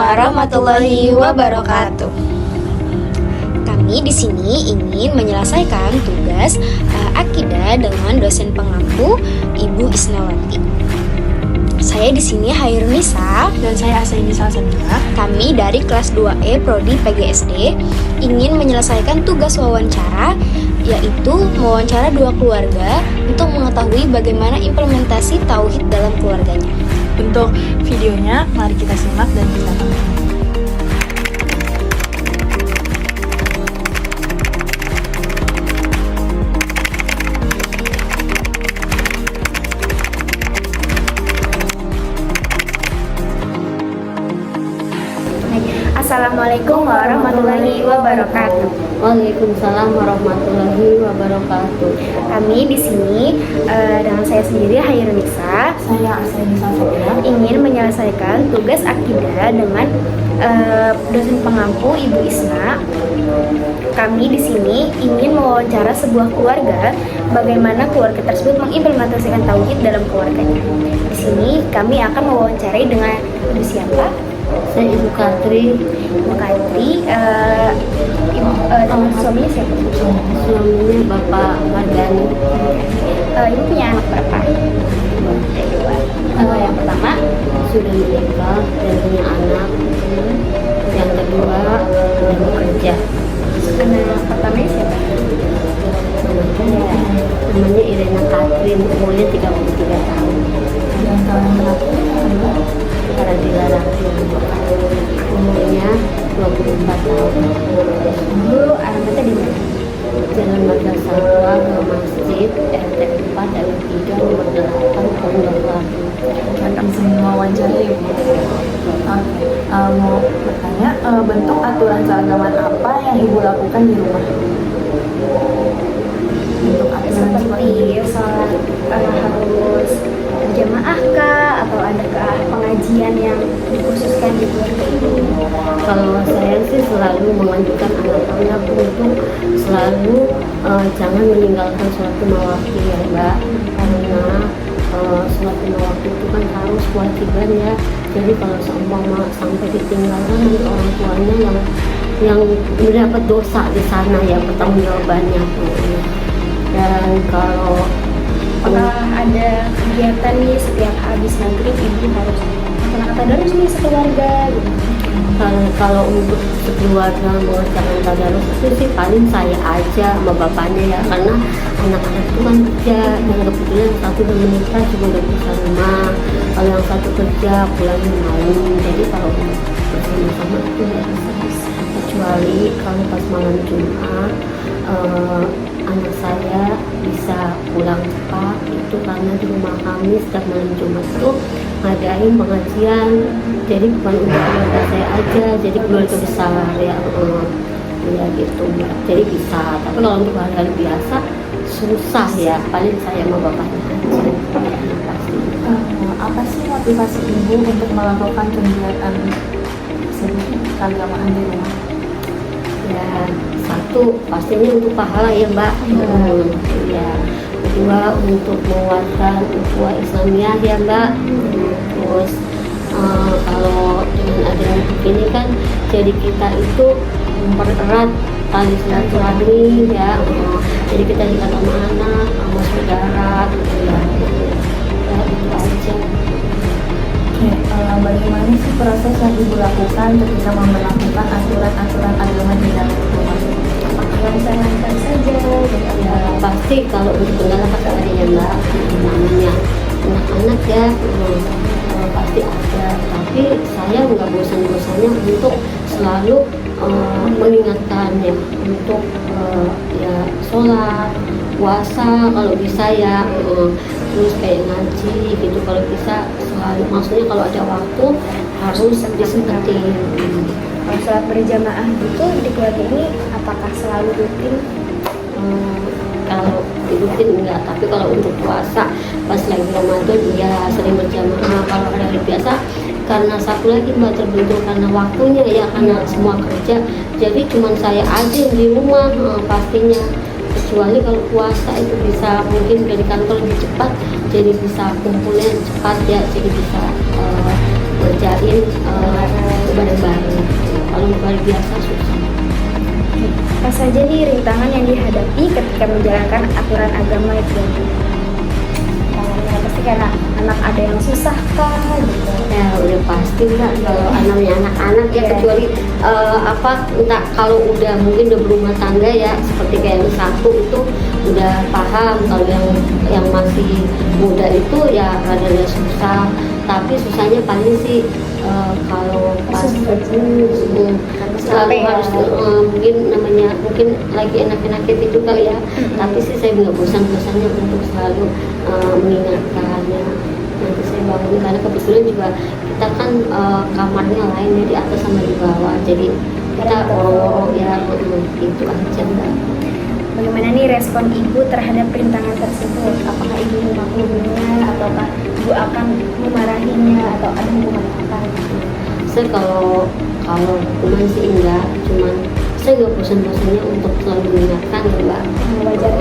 warahmatullahi wabarakatuh. Kami di sini ingin menyelesaikan tugas akidah dengan dosen pengampu Ibu Isnawati. Saya di sini Hairunisa Dan saya Asainisa Sabila. Kami dari kelas 2E Prodi PGSD ingin menyelesaikan tugas wawancara, yaitu mewawancara dua keluarga untuk mengetahui bagaimana implementasi tauhid dalam keluarganya. Untuk videonya, mari kita simak dan kita tonton. Assalamualaikum warahmatullahi wabarakatuh. Waalaikumsalam warahmatullahi wabarakatuh. Kami di sini dengan saya sendiri Hairunisa Saya Asainisa Sabila. ingin menyelesaikan tugas akidah dengan dosen pengampu Ibu Isna. Kami di sini ingin mewawancara sebuah keluarga, bagaimana keluarga tersebut mengimplementasikan tauhid dalam keluarganya. Di sini kami akan mewawancarai dengan ibu siapa? Saya Ibu Katri, Ibu Katri. Suaminya siapa? suaminya Bapak Mardani. Ibu punya anak berapa? Dua. Yang pertama, Sudah menikah dan punya anak. Yang kedua, sudah bekerja. anak pertamanya siapa? Namanya Irena Katrin, umurnya 33 tahun. Dan kalian berapa? Radila Ratu, umurnya 24 tahun. Ibu alamatnya di mana? Jalan Madrasah Tua ke Masjid RT 4 RW 3 nomor 8 Pondok Labu. Kita semua wawancara ya, Bu. Oke. Mau bertanya, bentuk aturan keagamaan apa yang Ibu lakukan di rumah? Bentuk aturan Seperti sholat harus berjamaah kah, atau adakah pengajian yang dikhususkan di keluarga ini? Kalau saya sih selalu menganjurkan anak-anak untuk selalu jangan meninggalkan sholat lima waktu ya Mbak, karena sholat lima waktu itu kan harus kewajiban ya. Jadi kalau seumpama sampai ditinggalkan nanti orang tuanya yang mendapat dosa di sana ya, pertanggungjawabannya. Dan kalau Apakah ada kegiatan nih setiap habis maghrib ibu harus melaksanakan tadarus nih sekeluarga gitu? kalau untuk sekeluarga mengerjakan tadarus itu sih paling saya aja sama bapaknya ya, karena anak-anak itu kan kerja dan kebetulan yang satu udah menikah juga udah bisa rumah, kalau yang satu kerja pulangnya malam, jadi kalau bersama-sama itu nggak bisa. Kecuali kalau pas malam Jumat anak saya bisa pulang cepat itu karena di rumah kami setiap malam Jumat itu ngadain pengajian, jadi bukan untuk keluarga saya aja, jadi keluarga besar ya, ya gitu ya. Jadi bisa, tapi kalau untuk hari-hari biasa susah ya, paling saya sama bapaknya aja. Pasti. Apa sih motivasi Ibu untuk melakukan kegiatan keagamaan di rumah? Ya satu pastinya untuk pahala ya Mbak. Ya kedua untuk menguatkan ukhuwah Islamiyah ya Mbak. Terus kalau dengan adanya begini kan jadi kita itu mempererat tali silaturahmi ya. Jadi kita dekat sama anak, sama saudara gitu ya. Ya itu aja. Oke, bagaimana sih proses yang Ibu lakukan ketika memperlakukan aturan-aturan agama di dalam rumah? Apakah bisa lancar saja? Ya pasti kalau untuk kendala pasti ada ya Mbak, namanya anak-anak ya, pasti ada, tapi saya nggak bosan-bosannya untuk selalu mengingatkannya untuk ya sholat, puasa kalau bisa ya, terus kayak ngaji gitu kalau bisa selalu, maksudnya kalau ada waktu harus disempetin. Kalau sholat berjamaah itu di keluarga ini apakah selalu rutin? Kalau rutin enggak, tapi kalau untuk puasa pas lagi Ramadan ya sering berjamaah. Kalau hari biasa karena satu lagi Mbak terbentur karena waktunya ya, karena semua kerja, jadi cuma saya aja di rumah pastinya. Kecuali kalau puasa itu bisa mungkin dari kantor lebih cepat, jadi bisa kumpulnya cepat ya, jadi bisa ngerjain bareng-bareng. Kalau luar biasa susah. Apa saja nih rintangan yang dihadapi ketika menjalankan aturan agama itu? Rintangannya pasti karena anak ada yang susah kah gitu. Ya udah pasti lah kalau anaknya anak-anak ya, kecuali entah kalau udah mungkin udah berumah tangga ya, seperti kayak yang satu itu udah paham. Kalau yang masih muda itu ya rada susah, tapi susahnya paling sih kalau pas selalu harus mungkin namanya mungkin lagi enak-enaknya itu kali ya, tapi sih saya nggak bosan-bosannya untuk selalu mengingatkannya. Nanti saya bangun karena kebetulan juga kita kan kamarnya lain ya, di atas sama di bawah, jadi kita ya itu aja Mbak. Bagaimana nih respon ibu terhadap rintangan tersebut? Apakah ibu memakluminya ataukah ibu akan memarahinya atau ada hukuman apa? Saya kalau hukuman sih enggak, cuman saya nggak bosan-bosannya untuk selalu mengingatkan ya Mbak. Wajar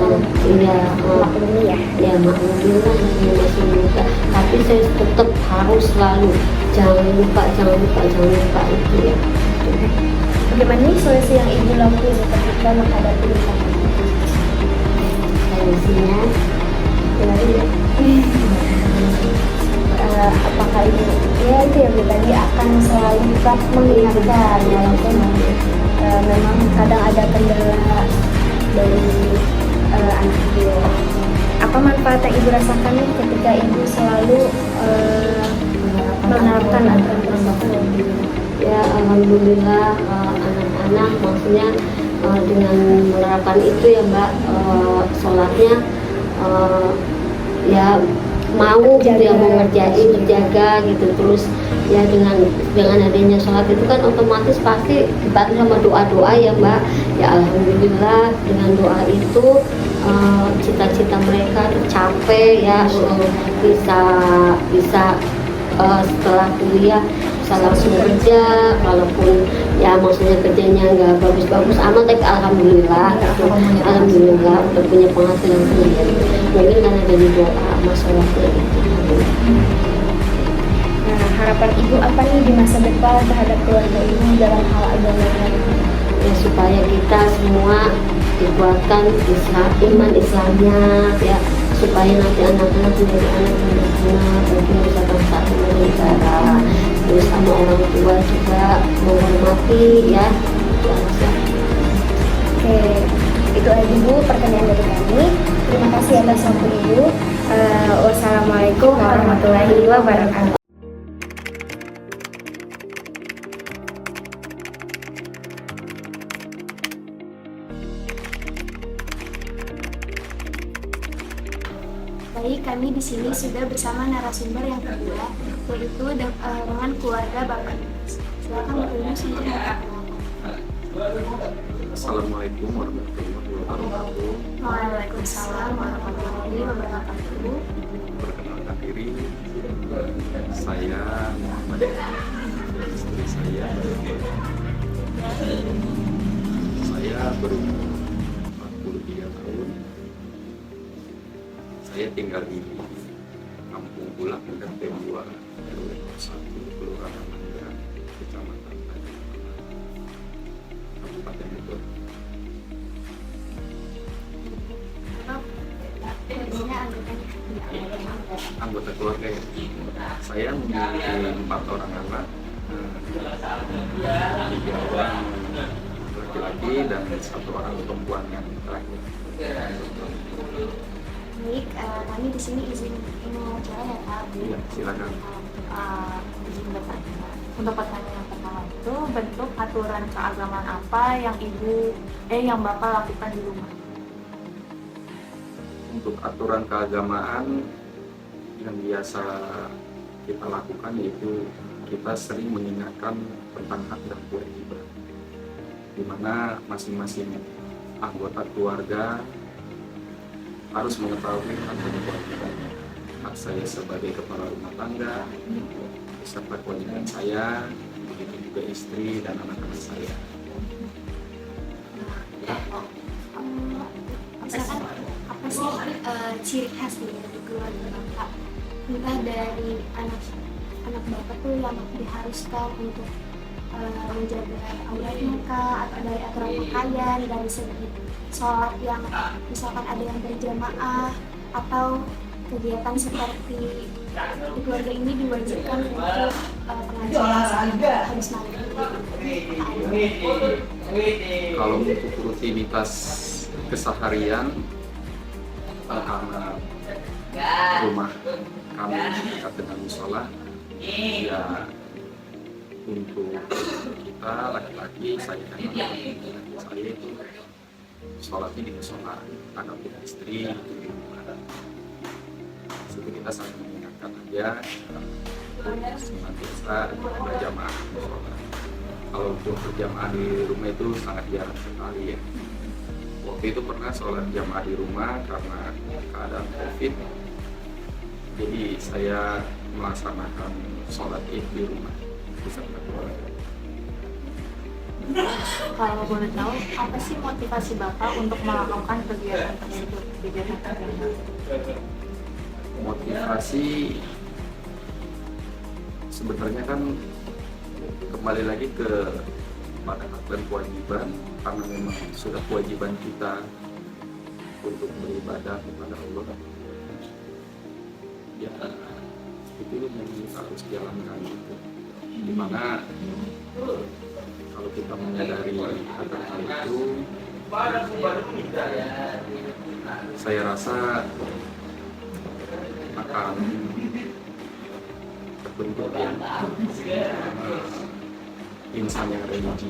Iya, maklumi ya. Ya maklumin lah, ini masih muda, tapi saya tetap harus selalu jangan lupa itu ya. Bagaimana nih solusi yang ibu lakukan ketika menghadapi rintangan? Solusinya apakah ibu ya itu ya Bu tadi akan selalu tetap mengingatkan walaupun memang kadang ada kendala dari anak ibu. Apa manfaat yang ibu rasakan nih ketika ibu selalu menerapkan aturan tersebut? Ya alhamdulillah anak-anak maksudnya dengan menerapkan itu ya Mbak, sholatnya ya mau gitu ya, mau ngerjain, dijaga gitu. Terus ya dengan adanya sholat itu kan otomatis pasti dibantu sama doa-doa ya Mbak. Ya alhamdulillah dengan doa itu cita-cita mereka tercapai ya, bisa setelah kuliah bisa langsung kerja, walaupun ya maksudnya kerjanya nggak bagus-bagus amat, tapi alhamdulillah udah punya penghasilan sendiri, mungkin karena dari doa masalahnya itu. Nah, harapan ibu apa nih di masa depan terhadap keluarga ibu dalam hal agama? Ya supaya kita semua dikuatkan iman Islamnya ya, supaya nanti anak-anak menjadi anak yang berguna bagi nusa bangsa dan negara. Terus sama orang tua juga menghormati ya. Oke, itu aja Bu pertanyaan dari kami. Terima kasih atas waktu ibu. Wassalamualaikum warahmatullahi wabarakatuh. Baik, kami di sini sudah bersama narasumber yang kedua, yaitu dengan keluarga Bapak Dimas. Silakan Bapak Dimas untuk memperkenalkan. Assalamualaikum warahmatullahi wabarakatuh. Waalaikumsalam warahmatullahi wabarakatuh. Perkenalkan diri, saya Muhammad, istri saya. Saya berumur 43 tahun. Saya tinggal di Kampung Bulak, RT 2, RW 1, Kelurahan Mangga, Kecamatan Tanjung, Kabupaten Bogor. Anggota keluarga ya. Saya memiliki 4 orang anak, 3 orang laki-laki dan 1 orang perempuan yang terakhir. Baik, kami di sini izin wawancara ya Kak. Iya, silakan. Izin bertanya. Untuk pertanyaan yang pertama itu, bentuk aturan keagamaan apa yang yang Bapak lakukan di rumah? Untuk aturan keagamaan yang biasa kita lakukan yaitu kita sering mengingatkan tentang hak dan kewajiban, di mana masing-masing anggota keluarga harus mengetahui hak dan kewajibannya. Hak saya sebagai kepala rumah tangga, beserta kewajiban saya, begitu juga istri dan anak-anak saya. Misalkan apa sih ciri khas dari keluarga Bapak? Entah dari anak Bapak tuh yang diharuskan untuk menjaga aurat muka atau dari aturan pakaian, dari segi sholat yang misalkan ada yang berjamaah atau kegiatan seperti di keluarga ini diwajibkan untuk pengajian habis maghrib. Kalau untuk rutinitas keseharian, karena rumah kami dekat dengan musola, ya untuk kita laki-laki, saya itu sholatnya di musola, ada istri di rumah. Situ kita saling mengingatkan aja, senantiasa berjamaah di musola. Kalau untuk berjamaah di rumah itu sangat jarang sekali ya. Waktu itu pernah sholat jamaah di rumah karena keadaan COVID, jadi saya melaksanakan sholat id di rumah beserta keluarga. Kalau boleh tahu, apa sih motivasi Bapak untuk melakukan kegiatan tersebut? Motivasi sebenarnya kan kembali lagi ke pada hak dan kewajiban, karena memang sudah kewajiban kita untuk beribadah kepada Allah. Ya itu yang kita harus jalankan gitu. Dimana kalau kita menyadari akan hal itu, saya rasa akan terbentuk ya insan yang religius.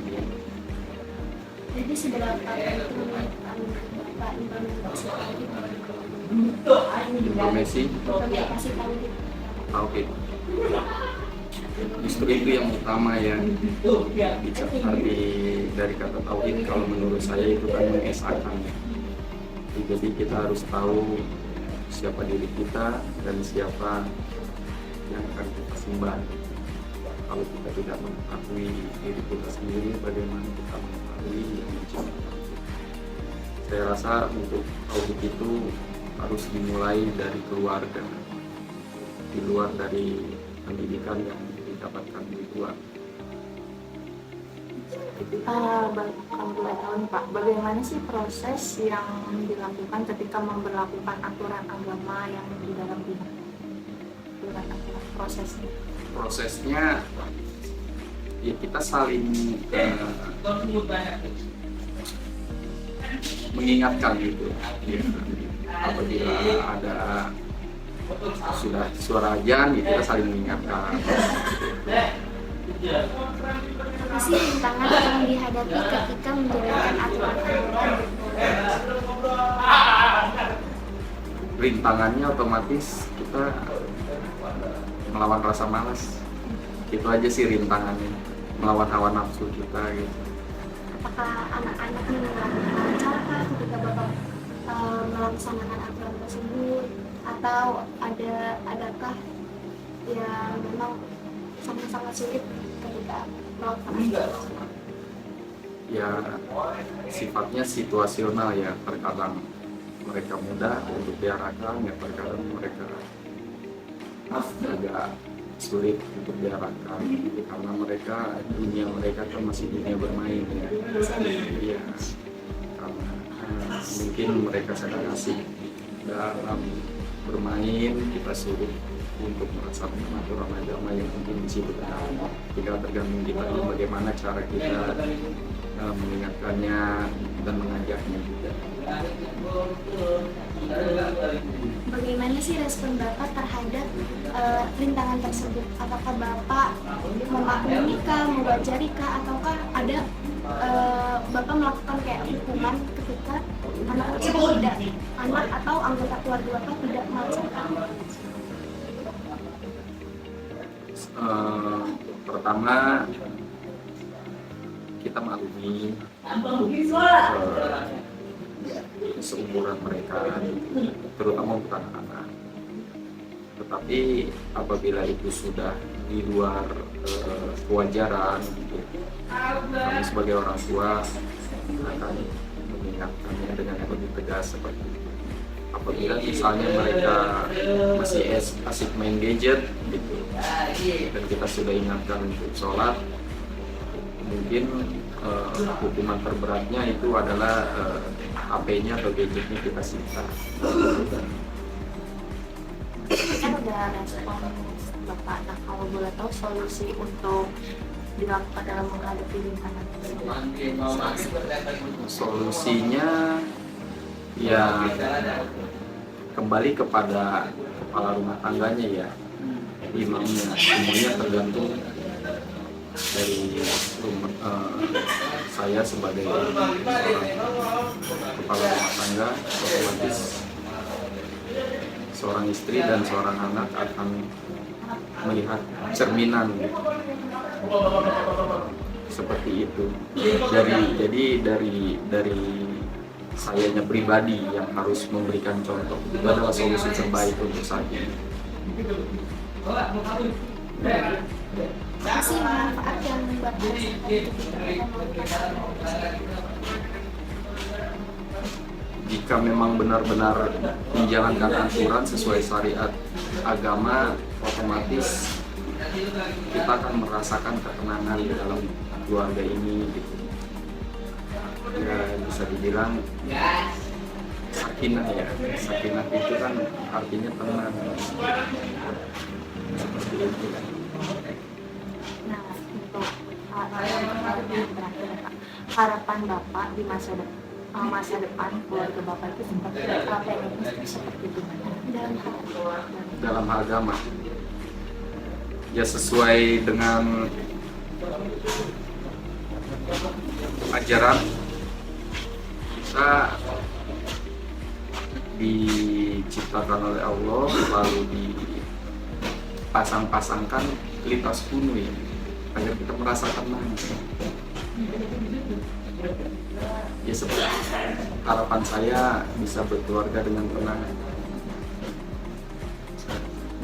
Jadi seberapa penting Bapak implementasi Tauhid? Justru itu yang utama ya. Arti dari kata tauhid kalau menurut saya itu kan mengesahkan. Jadi kita harus tahu siapa diri kita dan siapa yang akan kita sembah. Kalau kita tidak mengetahui diri kita sendiri, bagaimana kita mengetahui yang menciptakan? Saya rasa untuk tauhid itu harus dimulai dari keluarga, di luar dari pendidikan yang didapatkan di luar. Kalau boleh tahu nih Pak, bagaimana sih proses yang dilakukan ketika memberlakukan aturan agama yang di dalam bidang prosesnya? Prosesnya ya kita saling mengingatkan gitu ya. Apabila ada sudah suara azan ya kita saling mengingatkan. Apa sih rintangan yang dihadapi ketika menjalankan aturan-aturan? Rintangannya otomatis kita melawan rasa malas. Itu aja sih rintangannya, melawan hawa nafsu kita gitu. Apakah anak-anak mengalami cara ketika Bapak melaksanakan aturan tersebut, atau adakah yang memang sangat-sangat sulit ketika melakukan aturan? Ya sifatnya situasional ya, terkadang mereka mudah untuk diarahkan, ya terkadang mereka agak sulit untuk diarahkan karena mereka dunia mereka kan masih dunia bermain ya. Iya, karena mungkin mereka sedang asik dalam bermain, kita suruh untuk melaksanakan aturan agama yang mungkin di situ tinggal tergantung kita bagaimana cara kita mengingatkannya dan mengajaknya juga. Bagaimana sih respon Bapak terhadap rintangan tersebut? Apakah Bapak memaklumi kah, mewajari kah, ataukah ada Bapak melakukan kayak hukuman ketika anak tersebut tidak, anak atau anggota keluarga Bapak tidak melaksanakan? Pertama kita maklumi seumuran mereka, terutama untuk anak-anak. Tetapi apabila itu sudah di luar kewajaran, kami sebagai orang tua akan mengingatkannya dengan yang lebih tegas seperti itu. Apabila misalnya mereka masih asik main gadget gitu, dan kita sudah ingatkan untuk sholat, mungkin hukuman terberatnya itu adalah HP-nya atau gadgetnya kita sita. Kan udah respon Bapak. Nah, kalau boleh tahu solusi untuk dilakukan dalam menghadapi rintangan Solusinya ya kembali kepada kepala rumah tangganya ya, imamnya. Semuanya tergantung dari saya sebagai seorang kepala rumah tangga, otomatis seorang istri dan seorang anak akan melihat cerminan seperti itu. Dari sayanya pribadi yang harus memberikan contoh. Itu adalah solusi terbaik untuk saat ini. Apa sih manfaat yang Bapak Jika memang benar-benar menjalankan aturan sesuai syariat agama, otomatis kita akan merasakan ketenangan di dalam keluarga ini gitu. Ya, bisa dibilang sakinah ya. Sakinah itu kan artinya tenang. Seperti itu. Nah, untuk harapan Bapak di masa depan keluarga Bapak itu seperti apa, seperti gimana Dalam hal agama ya sesuai dengan ajaran kita diciptakan oleh Allah, lalu dipasang-pasangkan lintas kuno ya, agar kita merasa tenang. Ya seperti harapan saya bisa berkeluarga dengan tenang.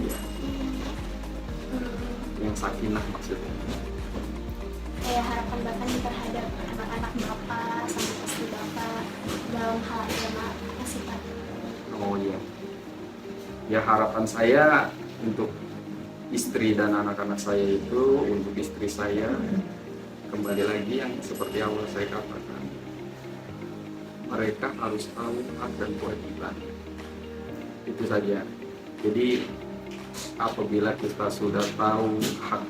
Ya. Yang sakinah maksudnya. kayak harapan Bapak nih terhadap anak-anak Bapak sama istri Bapak dalam hal agama apa sih Pak? Oh iya. Ya harapan saya untuk istri dan anak-anak saya itu, untuk istri saya kembali lagi yang seperti awal saya katakan, mereka harus tahu hak dan kewajiban. Itu saja. Jadi apabila kita sudah tahu hak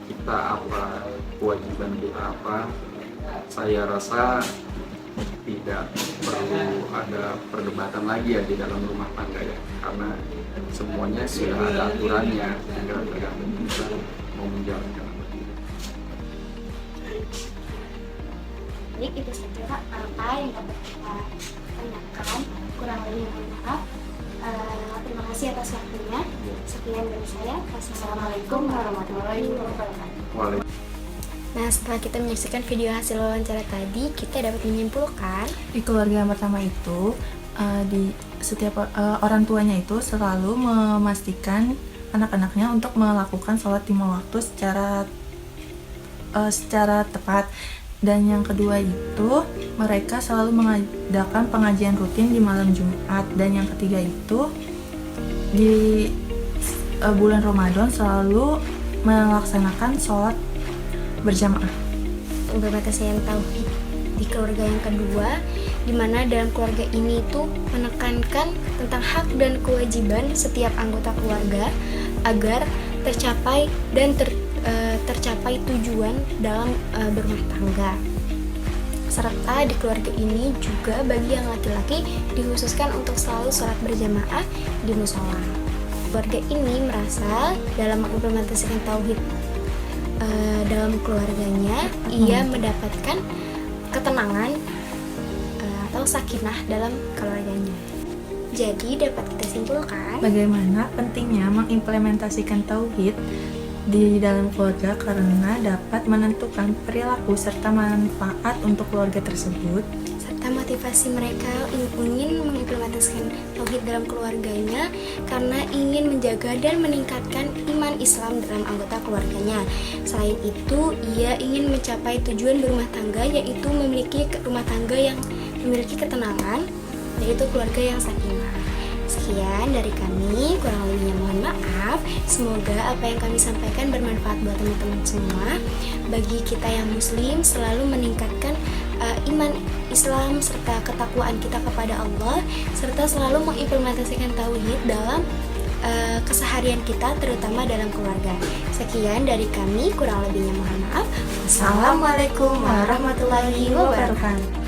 kita apa, kewajiban kita apa, saya rasa tidak perlu ada perdebatan lagi ya di dalam rumah tangga ya, karena semuanya sudah ada aturannya, tinggal tergantung kita mau menjalankan apa tidak. Jadi itu saja apa yang dapat kita tanyakan, kurang lebih mohon maaf. Terima kasih atas waktunya. Sekian dari saya. Wassalamualaikum warahmatullahi wabarakatuh. Waalaikumsalam. Nah, setelah kita menyaksikan video hasil wawancara tadi, kita dapat menyimpulkan di keluarga yang pertama itu di setiap orang tuanya itu selalu memastikan anak-anaknya untuk melakukan sholat 5 waktu secara tepat. Dan yang kedua itu mereka selalu mengadakan pengajian rutin di malam Jumat. Dan yang ketiga itu di bulan Ramadan selalu melaksanakan sholat berjamaah. pembatasan tauhid di keluarga yang kedua, di mana dalam keluarga ini tuh menekankan tentang hak dan kewajiban setiap anggota keluarga agar tercapai dan tercapai tujuan dalam berumah tangga. Serta di keluarga ini juga bagi yang laki-laki dikhususkan untuk selalu sholat berjamaah di musola. Keluarga ini merasa dalam mengimplementasikan tauhid dalam keluarganya, ia mendapatkan ketenangan atau sakinah dalam keluarganya. Jadi dapat kita simpulkan bagaimana pentingnya mengimplementasikan tauhid di dalam keluarga karena dapat menentukan perilaku serta manfaat untuk keluarga tersebut, serta motivasi mereka ingin mengimplementasikan tauhid dalam keluarganya karena ingin menjaga dan meningkatkan iman Islam dalam anggota keluarganya. Selain itu, ia ingin mencapai tujuan berumah tangga, yaitu memiliki rumah tangga yang memiliki ketenangan, yaitu keluarga yang sakinah. Sekian dari kami, kurang lebihnya mohon maaf. Semoga apa yang kami sampaikan bermanfaat buat teman-teman semua. Bagi kita yang muslim, selalu meningkatkan iman Islam serta ketakwaan kita kepada Allah, serta selalu mengimplementasikan tauhid dalam keseharian kita, terutama dalam keluarga. Sekian dari kami, kurang lebihnya mohon maaf. Assalamualaikum warahmatullahi wabarakatuh.